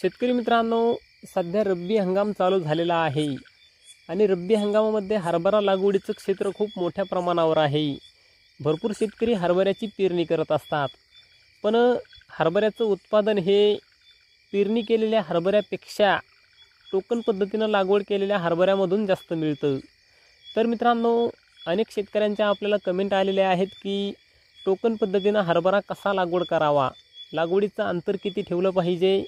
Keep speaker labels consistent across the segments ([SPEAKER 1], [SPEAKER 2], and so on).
[SPEAKER 1] शेतकरी मित्रांनो, सध्या रब्बी हंगाम चालू झालेला आहे आणि रब्बी हंगामामध्ये हरभरा लागवडीचं क्षेत्र खूप मोठ्या प्रमाणावर आहे। भरपूर शेतकरी हरभऱ्याची पेरणी करत असतात, पण हरभऱ्याचं उत्पादन हे पेरणी केलेल्या हरभऱ्यापेक्षा टोकन पद्धतीने लागवड केलेल्या हरभऱ्यामधून जास्त मिळतं। तर मित्रांनो, अनेक शेतकऱ्यांच्या आपल्याला कमेंट आलेल्या आहेत की टोकन पद्धतीने हरभरा कसा लागवड करावा, लागवडीचं अंतर किती ठेवलं पाहिजे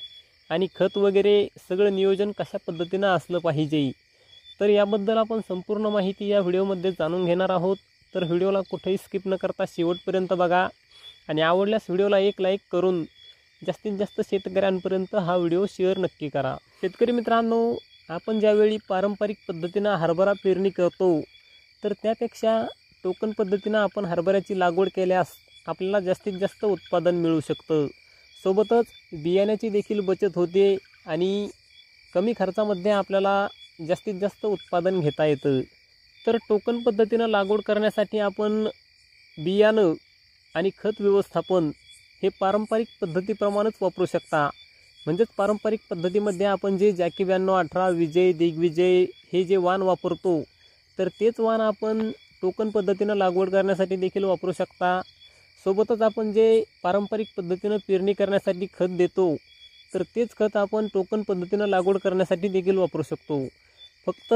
[SPEAKER 1] आणि खत वगैरे सगळं नियोजन कशा पद्धतीने असलं पाहिजे। तर याबद्दल आपण संपूर्ण माहिती या व्हिडिओमध्ये जाणून घेणार आहोत। तर व्हिडिओला कुठेही स्किप न करता शेवटपर्यंत बघा आणि आवडल्यास व्हिडिओला एक लाईक करून जास्तीत जास्त शेतकऱ्यांपर्यंत हा व्हिडिओ शेअर नक्की करा। शेतकरी मित्रांनो, आपण ज्यावेळी पारंपरिक पद्धतीने हरभरा पेरणी करतो तर त्यापेक्षा टोकन पद्धतीने आपण हरभऱ्याची लागवड केल्यास आपल्याला जास्तीत जास्त उत्पादन मिळू शकतं। सोबतच बियाण्याची देखील बचत होते आणि कमी खर्चामध्ये आपल्याला जास्तीत जास्त उत्पादन घेता येतं। तर टोकन पद्धतीने लागवड करण्यासाठी आपण बियाणं आणि खत व्यवस्थापन हे पारंपरिक पद्धतीप्रमाणेच वापरू शकता। म्हणजेच पारंपरिक पद्धतीमध्ये आपण जे जॅकी 9218 विजय दिग्विजय हे जे वाण वापरतो तर तेच वाण आपण टोकन पद्धतीने लागवड करण्यासाठी देखील वापरू शकता। सोबतच आपण जे पारंपरिक पद्धतीने पेरणी करण्यासाठी खत देतो तर तेच खत आपण टोकन पद्धतीने लागवड करण्यासाठी देखील वापरू शकतो। फक्त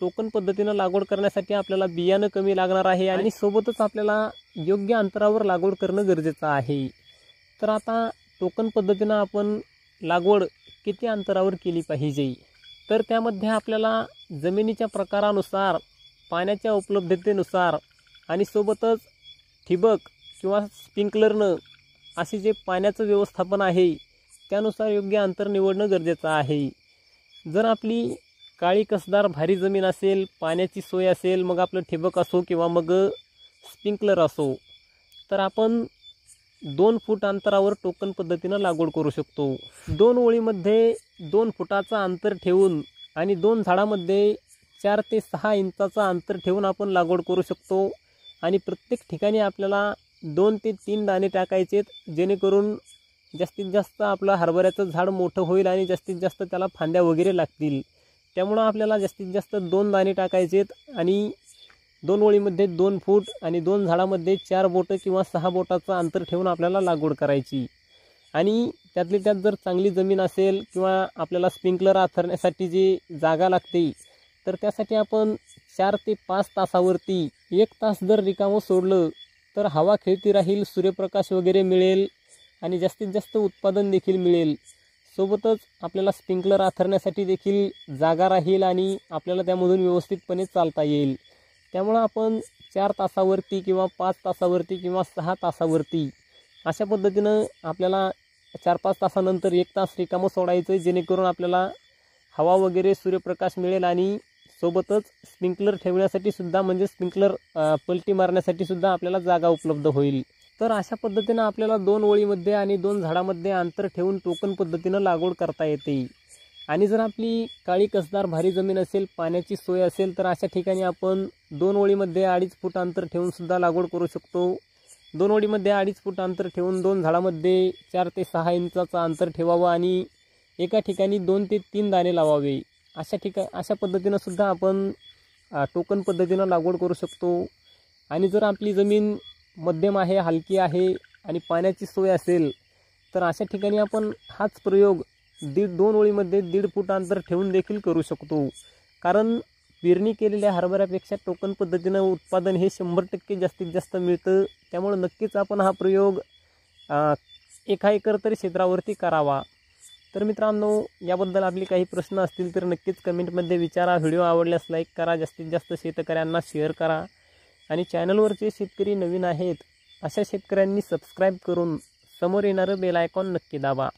[SPEAKER 1] टोकन पद्धतीने लागवड करण्यासाठी आपल्याला बियाणं कमी लागणार आहे आणि सोबतच आपल्याला योग्य अंतरावर लागवड करणं गरजेचं आहे। तर आता टोकन पद्धतीने आपण लागवड किती अंतरावर केली पाहिजे, तर त्यामध्ये आपल्याला जमिनीच्या प्रकारानुसार, पाण्याच्या उपलब्धतेनुसार आणि सोबतच ठिबक किंवा स्प्रिंकलरनं असे जे पाण्याचं व्यवस्थापन आहे त्यानुसार योग्य अंतर निवडणं गरजेचं आहे। जर आपली काळी कसदार भारी जमीन असेल, पाण्याची सोय असेल, मग आपलं ठिबक असो किंवा मग स्प्रिंकलर असो, तर आपण 2 फूट अंतरावर टोकन पद्धतीने लागवड करू शकतो। 2 ओळीमध्ये 2 फुटाचं अंतर ठेवून आणि 2 झाडामध्ये 4 ते 6 इंचाचं अंतर ठेवून आपण लागवड करू शकतो आणि प्रत्येक ठिकाणी आपल्याला 2 ते 3 दाणे टाकायचेत, जेणेकरून जास्तीत जास्त आपलं हरभऱ्याचं झाड मोठं होईल आणि जास्तीत जास्त त्याला फांद्या वगैरे लागतील। त्यामुळं आपल्याला जास्तीत जास्त 2 दाणे टाकायचेत आणि 2 ओळीमध्ये 2 फूट आणि 2 झाडामध्ये 4 बोटं किंवा 6 बोटाचं अंतर ठेवून आपल्याला लागवड करायची। आणि त्यातली त्यात जर चांगली जमीन असेल किंवा आपल्याला स्प्रिंकलर आथरण्यासाठी जी जागा लागते तर त्यासाठी आपण 4 ते 5 तासावरती 1 तास जर रिकामं सोडलं तर हवा खेळती राहील, सूर्यप्रकाश वगैरे मिळेल आणि जास्तीत जास्त उत्पादन देखील मिळेल। सोबतच आपल्याला स्प्रिंकलर आथरण्यासाठी देखील जागा राहील आणि आपल्याला त्यामधून व्यवस्थितपणे चालता येईल। त्यामुळं आपण 4 तासावरती किंवा 5 तासावरती किंवा 6 तासावरती अशा पद्धतीनं आपल्याला 4-5 तासानंतर 1 तास रिकामं सोडायचं, जेणेकरून आपल्याला हवा वगैरे सूर्यप्रकाश मिळेल आणि सोबतच स्प्रिंकलर ठेवण्यासाठी सुद्धा, म्हणजे स्प्रिंकलर पलटी मारण्यासाठी सुद्धा आपल्याला जागा उपलब्ध होईल। तर अशा पद्धतीनं आपल्याला 2 ओळीमध्ये आणि 2 झाडामध्ये अंतर ठेवून टोकन पद्धतीनं लागवड करता येते। आणि जर आपली काळी कसदार भारी जमीन असेल, पाण्याची सोय असेल, तर अशा ठिकाणी आपण 2 ओळीमध्ये 2.5 फूट अंतर ठेवून सुद्धा लागवड करू शकतो। 2 ओळीमध्ये 2.5 फूट अंतर ठेवून 2 झाडामध्ये 4 ते 6 इंचाचं अंतर ठेवावं आणि एका ठिकाणी 2 ते 3 दाणे लावावे। अशा पद्धतीनं सुद्धा आपण टोकन पद्धतीनं लागवड करू शकतो। आणि जर आपली जमीन मध्यम आहे, हलकी आहे आणि पाण्याची सोय असेल तर अशा ठिकाणी आपण हाच प्रयोग 2 ओळीमध्ये 1.5 फूट अंतर ठेवून देखील करू शकतो। कारण पेरणी केलेल्या हरभऱ्यापेक्षा टोकन पद्धतीनं उत्पादन हे 100% जास्तीत जास्त मिळतं। त्यामुळे नक्कीच आपण हा प्रयोग 1 एकर तरी क्षेत्रावरती करावा। तर मित्रांनो, याबद्दल आपले काही प्रश्न असतील तर नक्कीच कमेंटमध्ये विचारा। व्हिडिओ आवडल्यास लाईक करा, जास्तीत जास्त शेतकऱ्यांना शेअर करा आणि चॅनलवरचे शेतकरी नवीन आहेत अशा शेतकऱ्यांनी सबस्क्राईब करून समोर येणारं बेल आयकॉन नक्की दाबा।